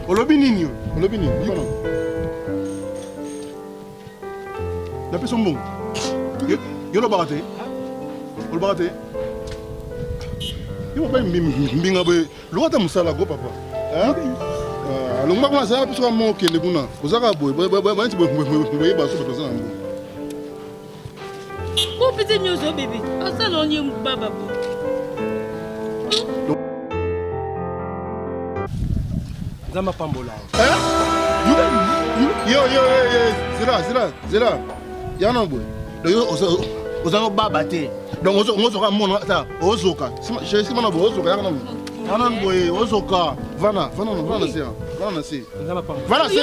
Olobini. La personne bon. Yo lo bagate. Ol bagate. Yo ba mbinga be. Lo ata musala go papa. Hein? Lo ngba kwa sa biso mo kele kuna. Kozaka boy. Ba nti boy ba so beto sana. Ko pete nyoso bébé. Asa no nyi baba bo. Zama pambola. Yo. Zira. Yana boy. Do yo ozo baba te. Donc ozo ka mona ta ozoka. Je sais mana bo ozoka yana mo. Yana boy ozoka. Vana si. Zama pambola. Vana si.